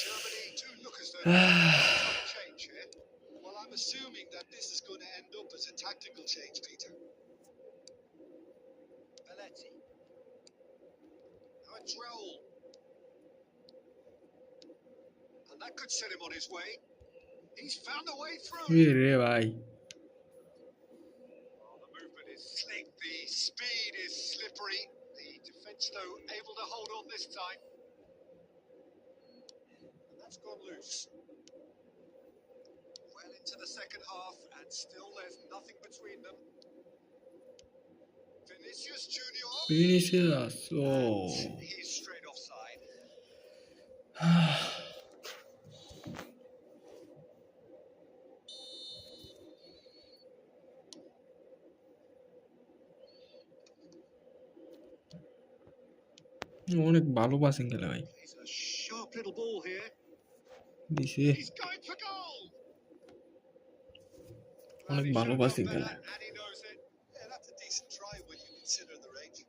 Germany do look as though they're change here. Well, I'm assuming that this is going to end up as a tactical change, Peter. Belletti. Now it's Raul. And that could set him on his way. He's found a way through. এ রে ভাই Oh, the movement is slick, the speed is slippery. The defence, though, able to hold on this time. And that's gone loose. Well into the second half, and still there's nothing between them. Vinicius Junior. Vinicius ও And he's straight offside. অনেক ভালো passing খেলে ভাই He's a sharp little ball here. দিছে He's going for goal. অনেক And he ভালো should know passing better, খেলে and he knows it. Yeah, that's a decent try when you consider the range.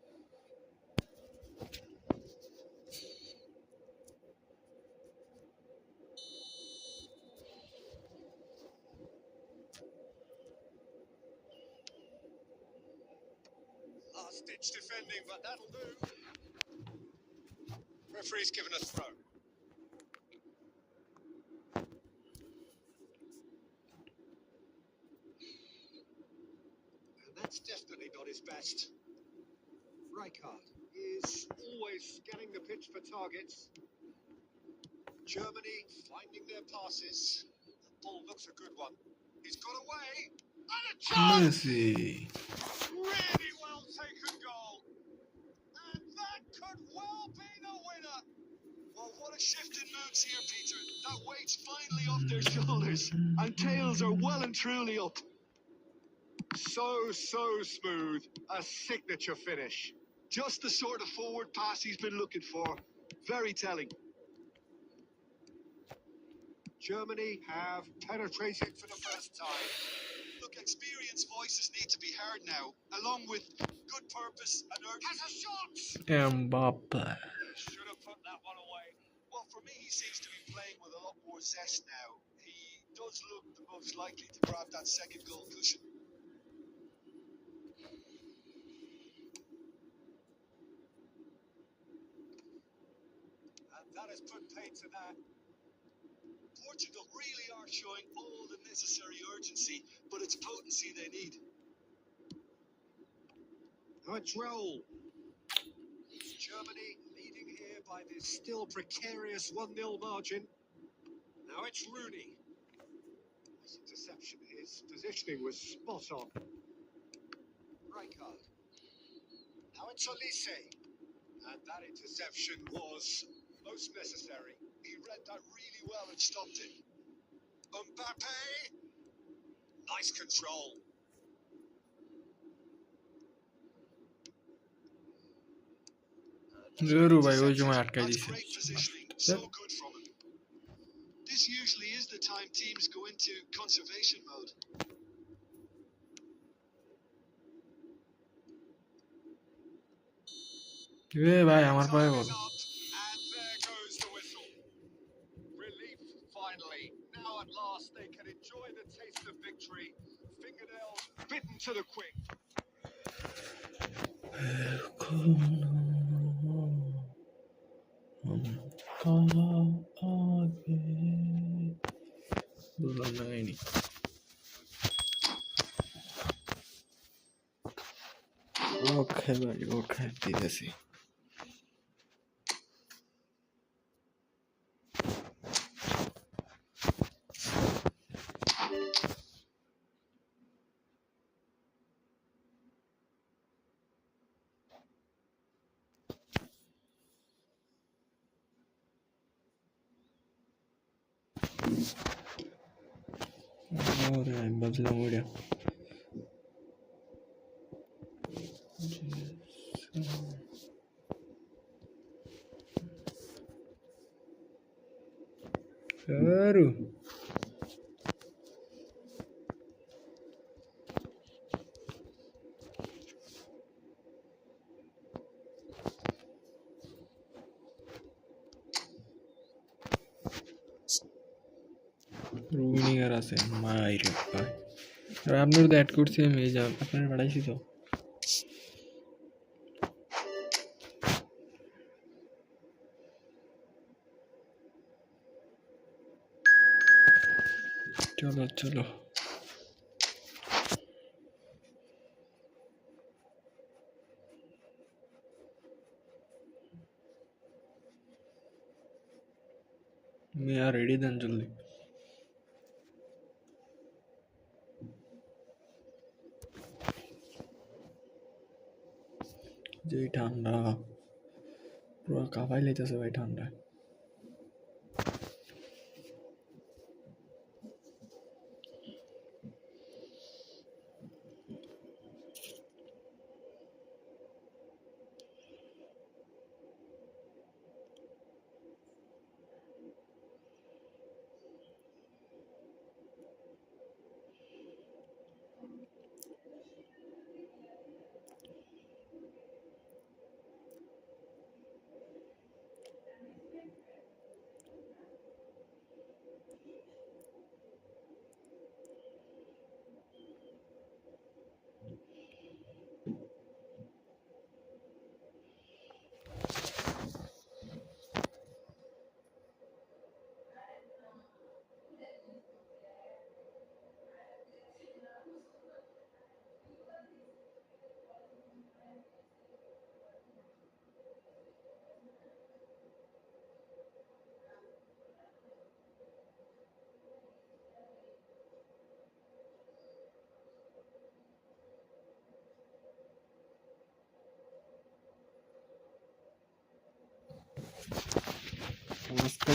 Last-ditch defending, but that'll do. Referee's given a throw. And that's definitely not his best. Rijkaard is always scanning the pitch for targets. Germany finding their passes. ball looks a good one. He's got away. And a chance! Messi. Really well taken goal. And that could well be the winner. Well, what a shift in moods here, Peter. That weight's finally off their shoulders, and tails are well and truly up. So smooth. A signature finish. Just the sort of forward pass he's been looking for. Very telling. Germany have penetrated for the first time. Look, experienced voices need to be heard now, along with good purpose and urgency. Has a shot! Mbappe. Should have put that one away. Well, for me, he seems to be playing with a lot more zest now. He does look the most likely to grab that second goal cushion. And that has put paid to that. Portugal really are showing all the necessary urgency, but it's potency they need. A roll. It's Germany leading here by this still precarious 1-0 margin. Now it's Rooney. This interception, his positioning was spot on. Rijkaard. Now it's Olise. And that interception was most necessary. He read that really well and stopped it. Mbappe. Nice control. জরু ভাই ওই সময় আটকাই That's দিছে great positioning. So good from him. This usually is the time teams go into conservation mode. এ ভাই আমার পায়ে বল Time is up, and there goes the whistle. Relief, finally. Now at last they can enjoy the taste of victory. Fingernails bitten to the quick. বুঝলাম না কাহিনী ওকে ভাই ওকে দিতেছি Ahora en Bangla. Claro. রুইনিগার আছে মাইরে ভাই আর আপনার তো অ্যাড করছি আমি এই যা আপনার বাড়াইছি তো চলো চলো মিয়া রেডি দেন জলদি যে ঠান্ডা পুরো কাঁপাই লাইতেছে ভাই ঠান্ডা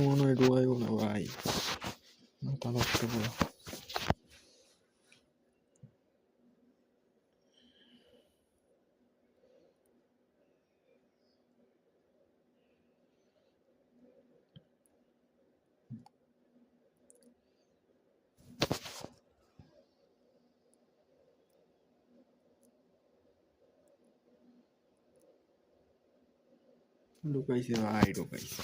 মনে হয় ঢুকাইব না ভাই, মাথা নষ্ট পুরো। ঢুকাইছে ভাই, ঢুকাইছে।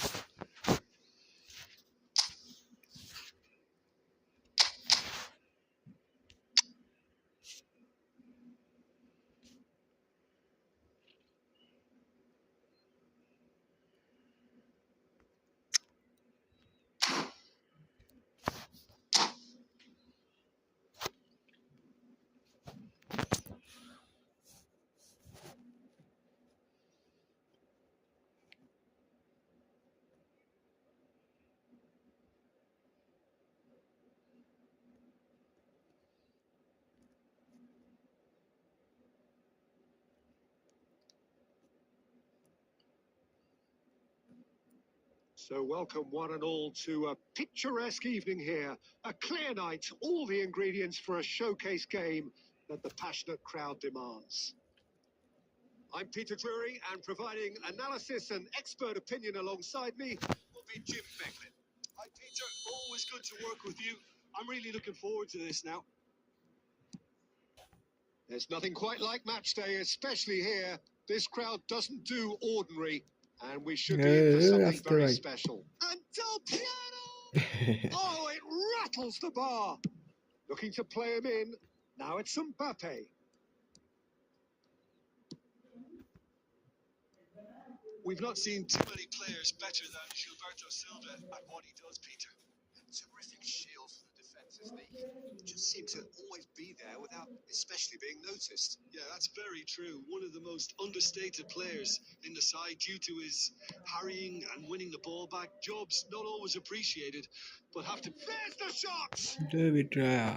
So welcome one and all to a picturesque evening here. A clear night, all the ingredients for a showcase game that the passionate crowd demands. I'm Peter Drury, and providing analysis and expert opinion alongside me will be Jim Becklin. Hi, Peter. Always good to work with you. I'm really looking forward to this now. There's nothing quite like match day, especially here. This crowd doesn't do ordinary, and we should be in for something very special. And Del Piano! Oh, it rattles the bar. Looking to play him in. Now it's Mbappe. We've not seen too many players better than Gilberto Silva at what he does, Peter. Terrific shield for the defence, isn't he? Just seems to always be there without especially being noticed. Yeah, that's very true. One of the most understated players in the side due to his harrying and winning the ball back. Jobs not always appreciated, but have to... There's the shot! David Raya.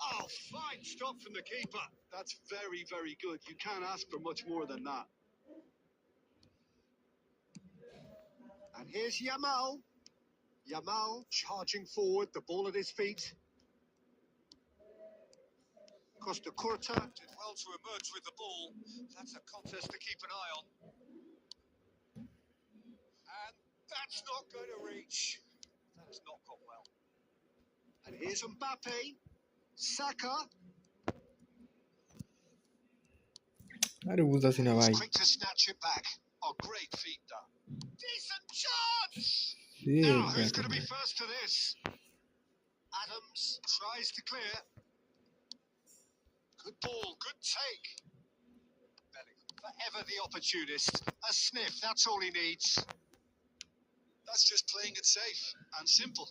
Oh, fine stop from the keeper. That's very, very good. You can't ask for much more than that. And here's Yamal. Yamal charging forward, the ball at his feet. Costa Curta did well to emerge with the ball. That's a contest to keep an eye on. And that's not going to reach. That has not gone well. And here's Mbappe. Saka. আরে বুঝাছি না ভাই। Quick to snatch it back. Oh, great feet though. Decent chance! Now, who's going to be first to this? Adams tries to clear. Good ball, good take. Bellingham, forever the opportunist. A sniff, that's all he needs. That's just playing it safe and simple.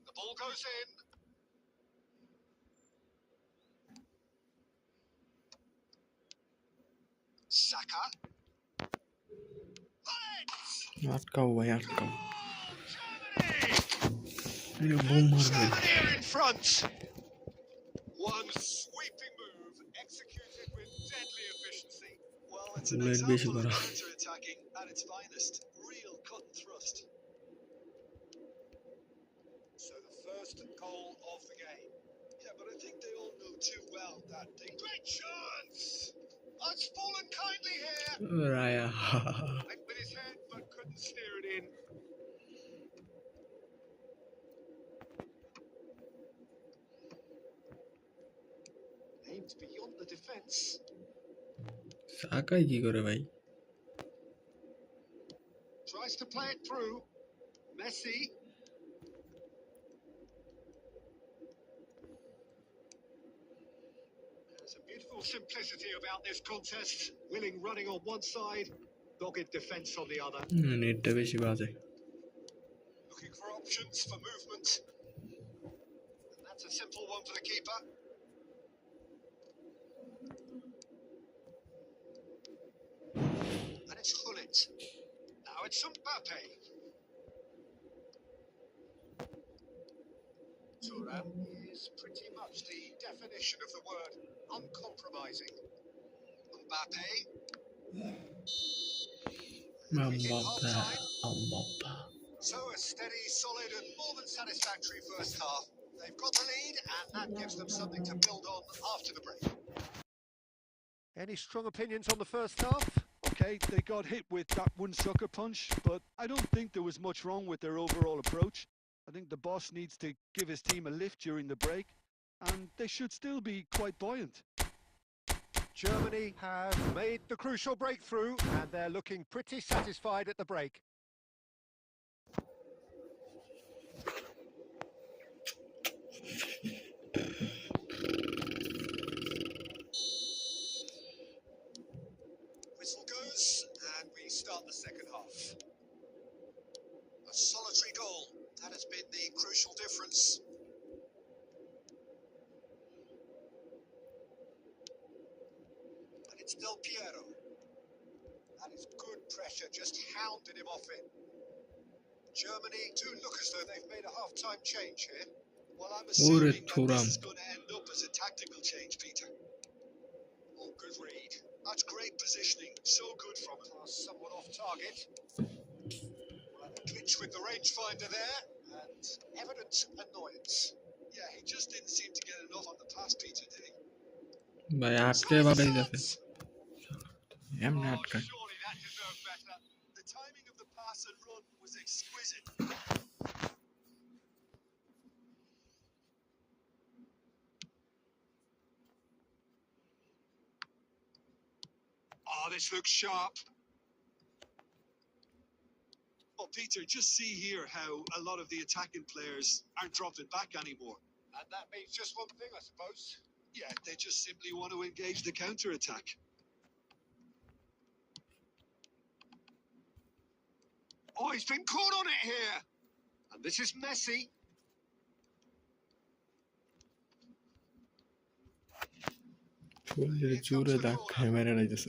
The ball goes in. Saka. আটকাও ভাই, আটকাও। Germany are in front. One sweeping move executed with deadly efficiency. Well, it's an example of counter-attacking at its finest. Real cut and thrust. So the first goal of the game. Yeah, but I think they all know too well that they... Great chance! It's fallen kindly here. Raya. Went with his head, but couldn't steer it in. Aimed beyond the defence. সাকাই কি করে ভাই? Tries to play it through. Messi. There's a beautiful simplicity about this contest. Willing running on one side, dogged defence on the other. নেটটা বেশি বাজে। Looking for options for movement. And that's a simple one for the keeper. And it's Hullet. Now it's Mbappe. Thuram is pretty much the definition of the word uncompromising. Mbappe. We hit Mbappe. half-time. Mbappe. So a steady, solid and more than satisfactory first half. They've got the lead and that gives them something to build on after the break. Any strong opinions on the first half? Okay, they got hit with that one sucker punch, but I don't think there was much wrong with their overall approach. I think the boss needs to give his team a lift during the break, and they should still be quite buoyant. Germany have made the crucial breakthrough and they're looking pretty satisfied at the break. Whistle goes and we start the second half. A solitary goal, that has been the crucial difference. And it's Del Piero. That is good pressure, just hounded him off it. Germany do look as though they've made a half-time change here. Well, I'm assuming that Thuram. this is going to end up as a tactical change, Peter. Oh, good read. That's great positioning, so good from him. Somewhat off target. Well, a glitch with the rangefinder there, and evident annoyance. Yeah, he just didn't seem to get enough on the pass, Peter, did he? भाई So आपके it's a बाबा इधर chance. से I'm not cut. Surely that deserved better. The timing of the pass and run was exquisite. Oh, this looks sharp. Well, Peter, just see here how a lot of the attacking players aren't dropping back anymore. And that means just one thing, I suppose. Yeah, they just simply want to engage the counter-attack. Oh, he's been caught on it here. And this is Messi. Full jure da camera like this.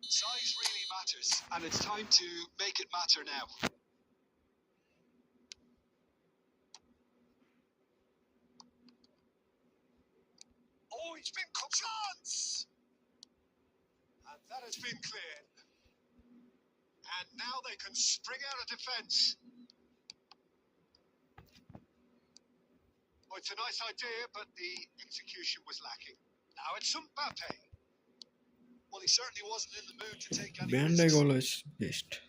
Size really matters, and it's time to make it matter now. Oh, he's been caught. Chance! And that has been cleared. And now they can spring out of defence. Oh, it's a nice idea, but the execution was lacking. Now it's Mbappe. Well, he certainly wasn't in the mood to take any Band risks. goal is best.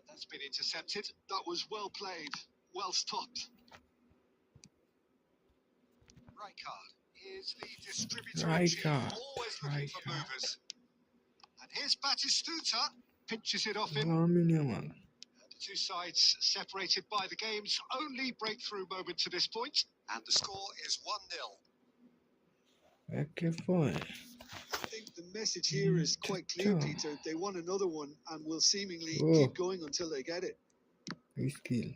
That's been intercepted. That was well played, well stopped. Rijkaard is the distributor in chief, Rijkaard. always looking for movers. And here's Batistuta, pinches it off him. Minimal. The two sides separated by the game's only breakthrough moment to this point, and the score is 1-0. Okay, fine. I think the message here is quite clear, Peter. They want another one and will seemingly keep going until they get it. Skill.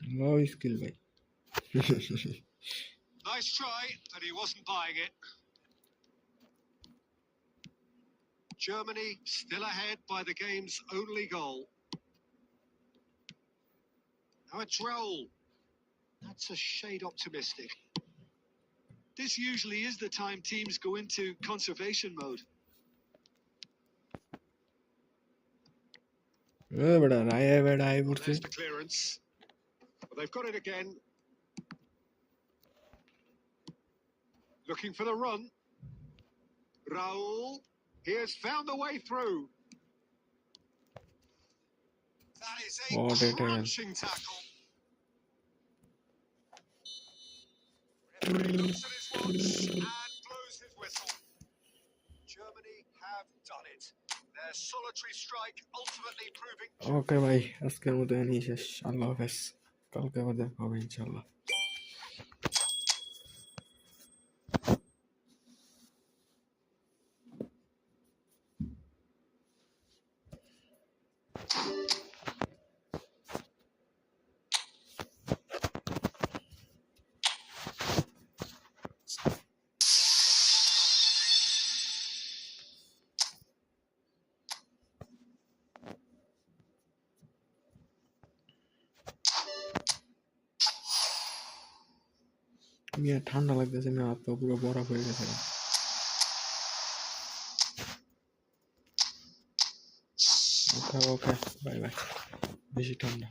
No skill, bhai. Nice try, but he wasn't buying it. Germany still ahead by the game's only goal. Now it's Raul. That's a shade optimistic. This usually is the time teams go into conservation mode. There's the clearance. But they've got it again. Looking for the run. Raul. He has found the way through. That is a crunching tackle. Referee looks at his watch and blows his whistle. Germany have done it. Their solitary strike ultimately proving... Okay, bhai. আজকের মতো এনেই শেষ। আল্লাহ হাফেজ। কালকে আবার দেখা হবে ইনশাআল্লাহ। মিয়া ঠান্ডা লাগতেছে, মিয়া হাত পা পুরো বরফ হয়ে গেছে। ওকে ওকে, বাই বাই। বেশি ঠান্ডা।